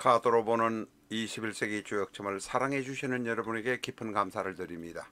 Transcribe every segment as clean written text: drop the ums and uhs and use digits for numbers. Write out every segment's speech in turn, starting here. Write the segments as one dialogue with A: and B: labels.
A: 카드로 보는 21세기 주역점을 사랑해 주시는 여러분에게 깊은 감사를 드립니다.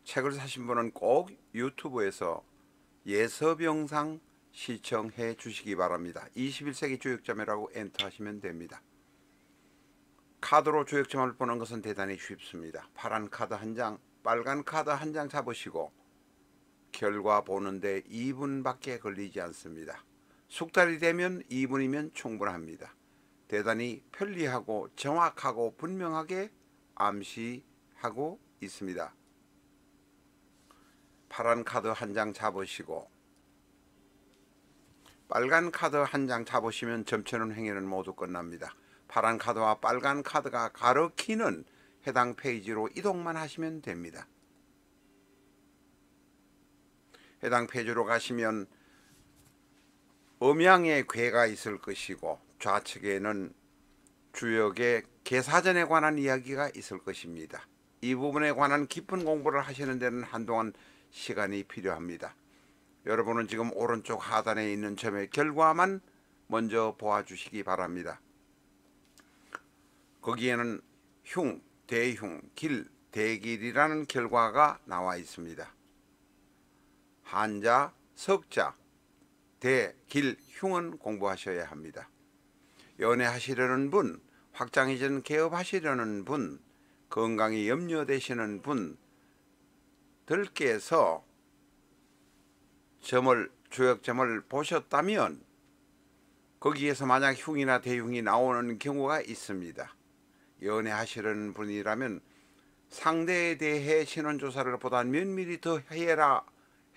A: 책을 사신 분은 꼭 유튜브에서 예습 영상 시청해 주시기 바랍니다. 21세기 주역점이라고 엔터하시면 됩니다. 카드로 주역점을 보는 것은 대단히 쉽습니다. 파란 카드 한 장, 빨간 카드 한 장 잡으시고 결과 보는데 2분밖에 걸리지 않습니다. 숙달이 되면 2분이면 충분합니다. 대단히 편리하고 정확하고 분명하게 암시하고 있습니다. 파란 카드 한 장 잡으시고 빨간 카드 한 장 잡으시면 점치는 행위는 모두 끝납니다. 파란 카드와 빨간 카드가 가리키는 해당 페이지로 이동만 하시면 됩니다. 해당 페이지로 가시면 음양의 궤가 있을 것이고 좌측에는 주역의 개사전에 관한 이야기가 있을 것입니다. 이 부분에 관한 깊은 공부를 하시는 데는 한동안 시간이 필요합니다. 여러분은 지금 오른쪽 하단에 있는 점의 결과만 먼저 보아주시기 바랍니다. 거기에는 흉, 대흉, 길, 대길이라는 결과가 나와 있습니다. 한자, 석자, 대, 길, 흉은 공부하셔야 합니다. 연애하시려는 분, 확장이전 개업하시려는 분, 건강이 염려되시는 분들께서 주역점을 보셨다면 거기에서 만약 흉이나 대흉이 나오는 경우가 있습니다. 연애하시려는 분이라면 상대에 대해 신원조사를 보다 면밀히 더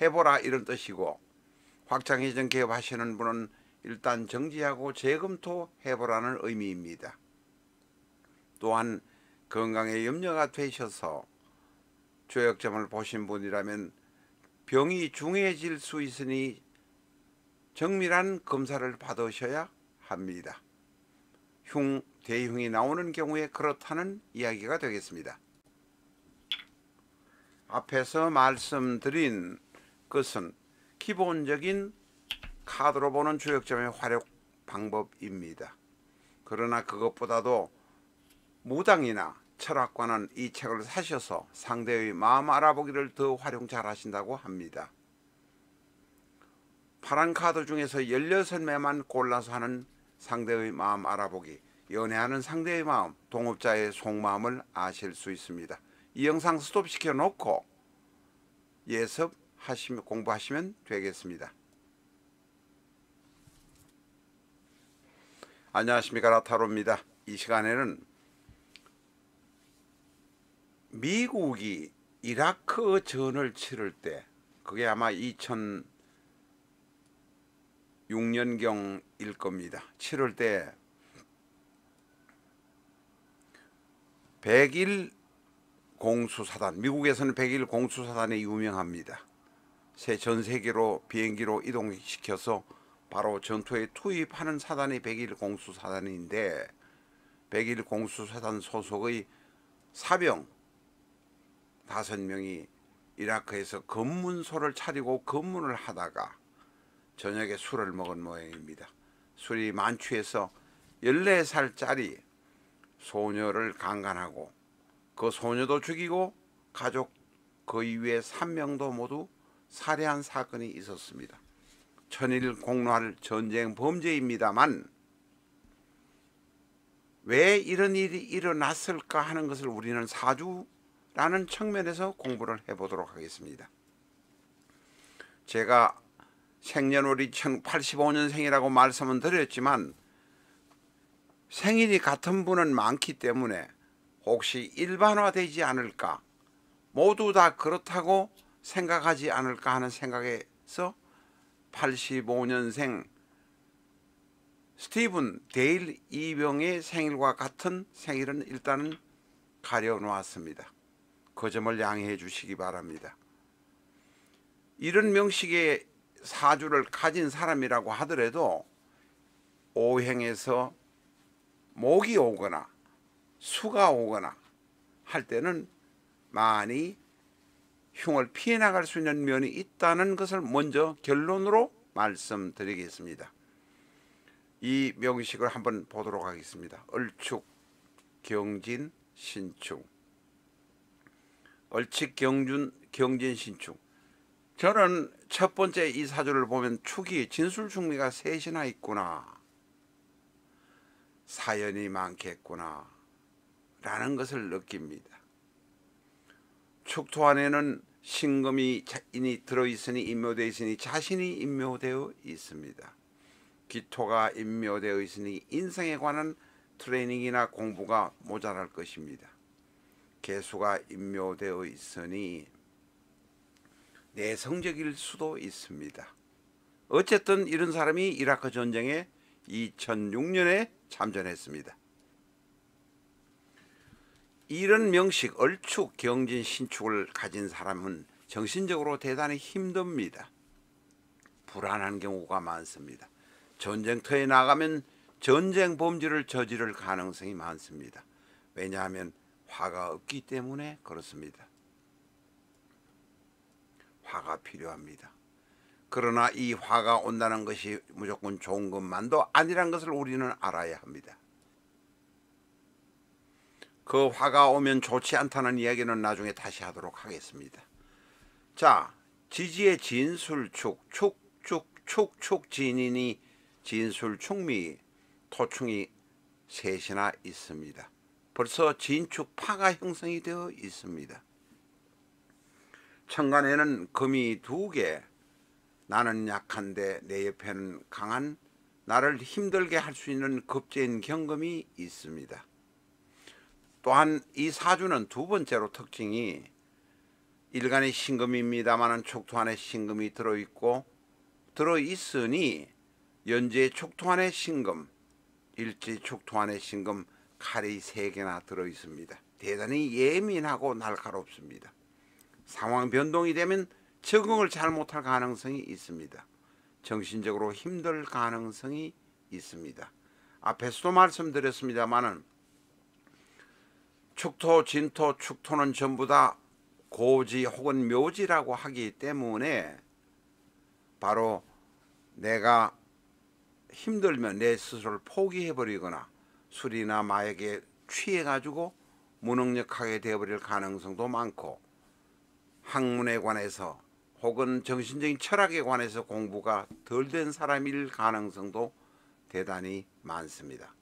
A: 해보라 이런 뜻이고, 확장이전 개업하시는 분은 일단 정지하고 재검토해보라는 의미입니다. 또한 건강에 염려가 되셔서 주역점을 보신 분이라면 병이 중해질 수 있으니 정밀한 검사를 받으셔야 합니다. 흉, 대흉이 나오는 경우에 그렇다는 이야기가 되겠습니다. 앞에서 말씀드린 것은 기본적인 카드로 보는 주역점의 활용 방법입니다. 그러나 그것보다도 무당이나 철학과는 이 책을 사셔서 상대의 마음 알아보기를 더 활용 잘 하신다고 합니다. 파란 카드 중에서 16매만 골라서 하는 상대의 마음 알아보기, 연애하는 상대의 마음, 동업자의 속마음을 아실 수 있습니다. 이 영상 스톱시켜 놓고 공부하시면 되겠습니다. 안녕하십니까, 라타로입니다. 이 시간에는 미국이 이라크 전을 치를 때, 그게 아마 2006년경일 겁니다. 치를 때 백일 공수사단, 미국에서는 백일 공수사단이 유명합니다. 전 세계로 비행기로 이동시켜서 바로 전투에 투입하는 사단이 백일 공수사단인데, 백일 공수사단 소속의 사병 5명이 이라크에서 검문소를 차리고 검문을 하다가 저녁에 술을 먹은 모양입니다. 술이 만취해서 14살짜리 소녀를 강간하고 그 소녀도 죽이고 가족 그 이외에 3명도 모두 살해한 사건이 있었습니다. 천일 공로할 전쟁 범죄입니다만 왜 이런 일이 일어났을까 하는 것을 우리는 사주라는 측면에서 공부를 해보도록 하겠습니다. 제가 생년월일 1985년생이라고 말씀은 드렸지만 생일이 같은 분은 많기 때문에 혹시 일반화되지 않을까, 모두 다 그렇다고 생각하지 않을까 하는 생각에서 85년생 스티븐 데일 이병의 생일과 같은 생일은 일단은 가려놓았습니다. 그 점을 양해해 주시기 바랍니다. 이런 명식의 사주를 가진 사람이라고 하더라도 오행에서 목이 오거나 수가 오거나 할 때는 많이 흉을 피해 나갈 수 있는 면이 있다는 것을 먼저 결론으로 말씀드리겠습니다. 이 명식을 한번 보도록 하겠습니다. 얼축, 경진, 신축. 얼축, 경진, 신축. 저는 첫 번째 이 사주를 보면 축이 진술충미가 셋이나 있구나, 사연이 많겠구나 라는 것을 느낍니다. 축토 안에는 신금이 들어있으니, 임묘되어 있으니 자신이 임묘되어 있습니다. 기토가 임묘되어 있으니 인생에 관한 트레이닝이나 공부가 모자랄 것입니다. 개수가 임묘되어 있으니 내성적일 수도 있습니다. 어쨌든 이런 사람이 이라크 전쟁에 2006년에 참전했습니다. 이런 명식, 얼축, 경진, 신축을 가진 사람은 정신적으로 대단히 힘듭니다. 불안한 경우가 많습니다. 전쟁터에 나가면 전쟁 범죄를 저지를 가능성이 많습니다. 왜냐하면 화가 없기 때문에 그렇습니다. 화가 필요합니다. 그러나 이 화가 온다는 것이 무조건 좋은 것만도 아니란 것을 우리는 알아야 합니다. 그 화가 오면 좋지 않다는 이야기는 나중에 다시 하도록 하겠습니다. 자, 지지의 진술축, 축, 진인이 진술충미, 토충이 셋이나 있습니다. 벌써 진축파가 형성이 되어 있습니다. 천간에는 금이 2개, 나는 약한데 내 옆에는 강한, 나를 힘들게 할 수 있는 급제인 경금이 있습니다. 또한 이 사주는 두 번째로 특징이 일간의 신금입니다마는 촉토 안에 신금이 들어있으니 연재 촉토 안에 신금, 일지 촉토 안에 신금, 칼이 3개나 들어있습니다. 대단히 예민하고 날카롭습니다. 상황 변동이 되면 적응을 잘못할 가능성이 있습니다. 정신적으로 힘들 가능성이 있습니다. 앞에서도 말씀드렸습니다마는 축토, 진토, 축토는 전부 다 고지 혹은 묘지라고 하기 때문에 바로 내가 힘들면 내 스스로를 포기해버리거나 술이나 마약에 취해가지고 무능력하게 되어버릴 가능성도 많고, 학문에 관해서 혹은 정신적인 철학에 관해서 공부가 덜 된 사람일 가능성도 대단히 많습니다.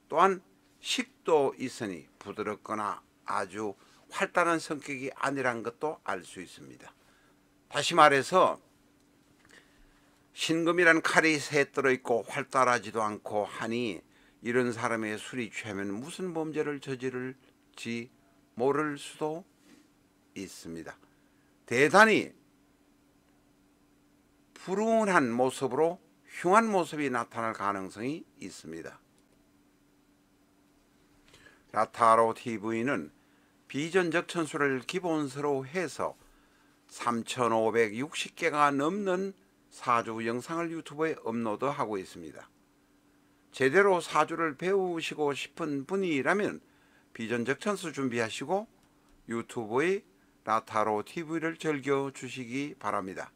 A: 또한 식도 있으니 부드럽거나 아주 활달한 성격이 아니란 것도 알 수 있습니다. 다시 말해서 신금이란 칼이 3 들어있고 활달하지도 않고 하니 이런 사람의 술이 취하면 무슨 범죄를 저지를지 모를 수도 있습니다. 대단히 불운한 모습으로 흉한 모습이 나타날 가능성이 있습니다. 라타로 TV는 비전적 천수를 기본서로 해서 3,560개가 넘는 사주 영상을 유튜브에 업로드하고 있습니다. 제대로 사주를 배우시고 싶은 분이라면 비전적 천수 준비하시고 유튜브의 라타로 TV를 즐겨주시기 바랍니다.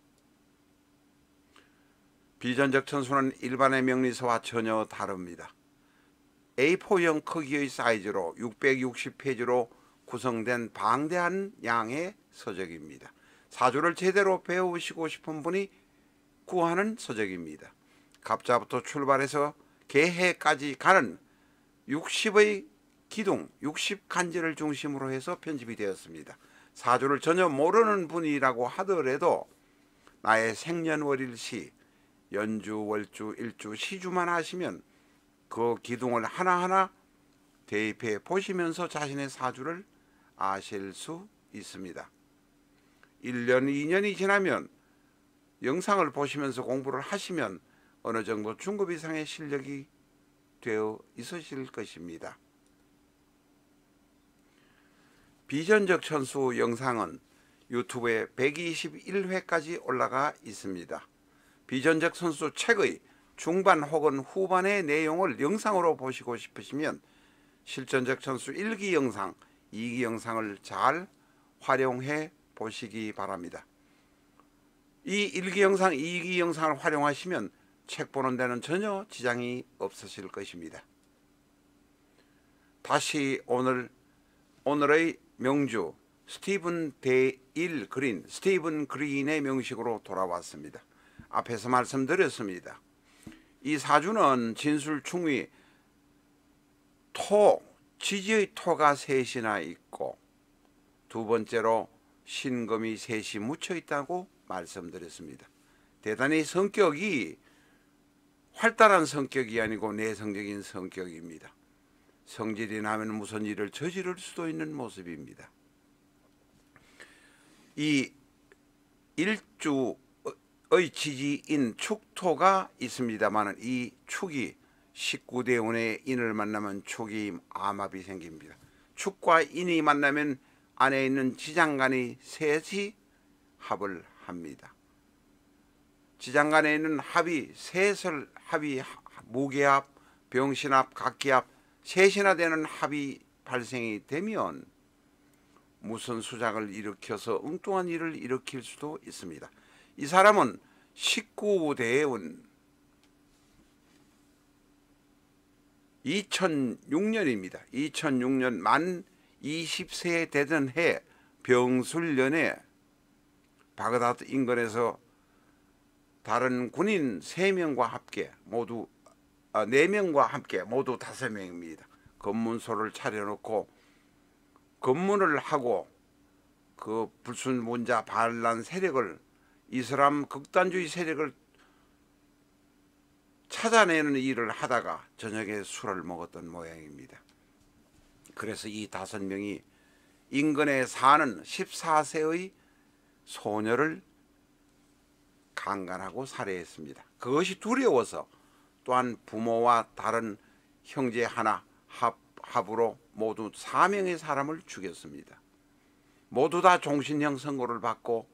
A: 비전적 천수는 일반의 명리서와 전혀 다릅니다. A4형 크기의 사이즈로 660페이지로 구성된 방대한 양의 서적입니다. 사주를 제대로 배우시고 싶은 분이 구하는 서적입니다. 갑자부터 출발해서 개해까지 가는 60의 기둥, 60간지를 중심으로 해서 편집이 되었습니다. 사주를 전혀 모르는 분이라고 하더라도 나의 생년월일시, 연주, 월주, 일주, 시주만 하시면 그 기둥을 하나하나 대입해 보시면서 자신의 사주를 아실 수 있습니다. 1년, 2년이 지나면 영상을 보시면서 공부를 하시면 어느 정도 중급 이상의 실력이 되어 있으실 것입니다. 비전적 천수 영상은 유튜브에 121회까지 올라가 있습니다. 비전적 천수 책의 중반 혹은 후반의 내용을 영상으로 보시고 싶으시면 실전적 천수 1기 영상, 2기 영상을 잘 활용해 보시기 바랍니다. 이 1기 영상, 2기 영상을 활용하시면 책 보는 데는 전혀 지장이 없으실 것입니다. 다시 오늘의 명주 스티븐 그린의 명식으로 돌아왔습니다. 앞에서 말씀드렸습니다. 이 사주는 진술충위 지지의 토가 셋이나 있고 두 번째로 신금이 셋이 묻혀 있다고 말씀드렸습니다. 대단히 성격이 활달한 성격이 아니고 내성적인 성격입니다. 성질이 나면 무슨 일을 저지를 수도 있는 모습입니다. 이 일주의 지지인 축토가 있습니다만 이 축이 19대 운의 인을 만나면 축이 암합이 생깁니다. 축과 인이 만나면 안에 있는 지장간이 셋이 합을 합니다. 지장간에 있는 합이 무게합, 병신합, 각기합 셋이나 되는 합이 발생이 되면 무슨 수작을 일으켜서 엉뚱한 일을 일으킬 수도 있습니다. 이 사람은 19대의 운 2006년입니다. 2006년 만 20세 되던 해 병술년에 바그다드 인근에서 다른 군인 3명과 함께 모두 4명과 함께 모두 5명입니다. 검문소를 차려놓고 검문을 하고 그 불순문자 반란 세력을 이슬람 극단주의 세력을 찾아내는 일을 하다가 저녁에 술을 먹었던 모양입니다. 그래서 이 5명이 인근에 사는 14세의 소녀를 강간하고 살해했습니다. 그것이 두려워서 또한 부모와 다른 형제 하나 합으로 모두 4명의 사람을 죽였습니다. 모두 다 종신형 선고를 받고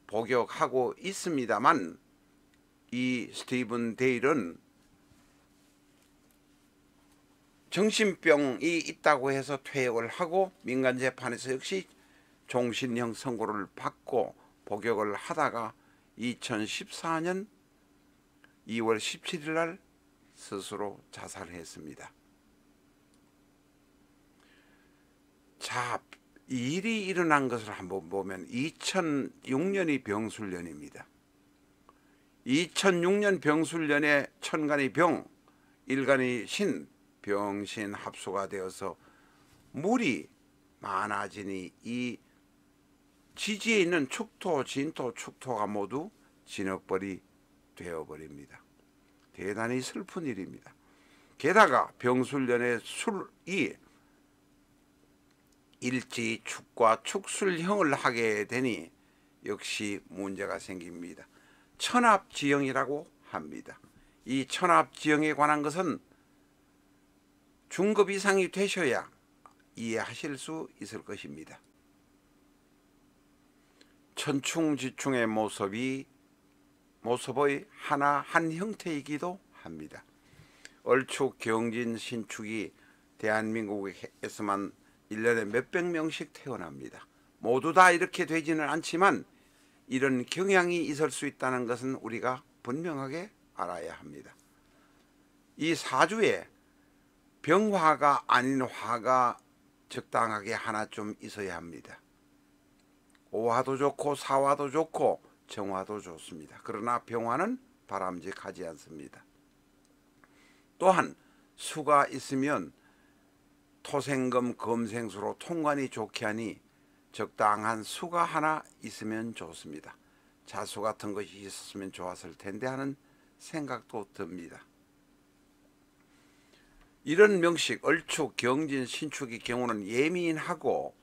A: 복역하고 있습니다만 이 스티븐 데일은 정신병이 있다고 해서 퇴역을 하고 민간재판에서 역시 종신형 선고를 받고 복역을 하다가 2014년 2월 17일 날 스스로 자살했습니다. 자, 이 일이 일어난 것을 한번 보면 2006년이 병술년입니다. 2006년 병술년에 천간이 병, 일간이 신, 병신 합수가 되어서 물이 많아지니 이 지지에 있는 축토, 진토, 축토가 모두 진흙벌이 되어버립니다. 대단히 슬픈 일입니다. 게다가 병술년에 술이 일지 축과 축술형을 하게 되니 역시 문제가 생깁니다. 천합지형이라고 합니다. 이 천합지형에 관한 것은 중급 이상이 되셔야 이해하실 수 있을 것입니다. 천충지충의 모습의 한 형태이기도 합니다. 얼축, 경진, 신축이 대한민국에서만 1년에 몇백 명씩 태어납니다. 모두 다 이렇게 되지는 않지만 이런 경향이 있을 수 있다는 것은 우리가 분명하게 알아야 합니다. 이 사주에 병화가 아닌 화가 적당하게 하나 좀 있어야 합니다. 오화도 좋고 사화도 좋고 정화도 좋습니다. 그러나 병화는 바람직하지 않습니다. 또한 수가 있으면 토생금 금생수로 통관이 좋게 하니 적당한 수가 하나 있으면 좋습니다. 자수 같은 것이 있었으면 좋았을 텐데 하는 생각도 듭니다. 이런 명식 얼축, 경진, 신축의 경우는 예민하고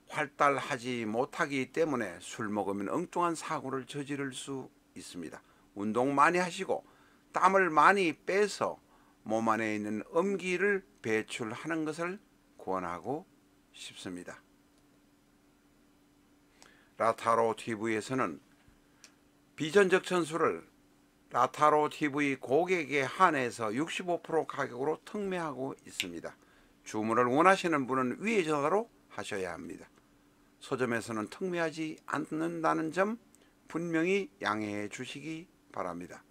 A: 활달하지 못하기 때문에 술 먹으면 엉뚱한 사고를 저지를 수 있습니다. 운동 많이 하시고 땀을 많이 빼서 몸 안에 있는 음기를 배출하는 것을 권하고 싶습니다. 라타로 TV에서는 비전적 전술을 라타로 TV 고객에 한해서 65% 가격으로 특매하고 있습니다. 주문을 원하시는 분은 위에 전화로 하셔야 합니다. 서점에서는 특매하지 않는다는 점 분명히 양해해 주시기 바랍니다.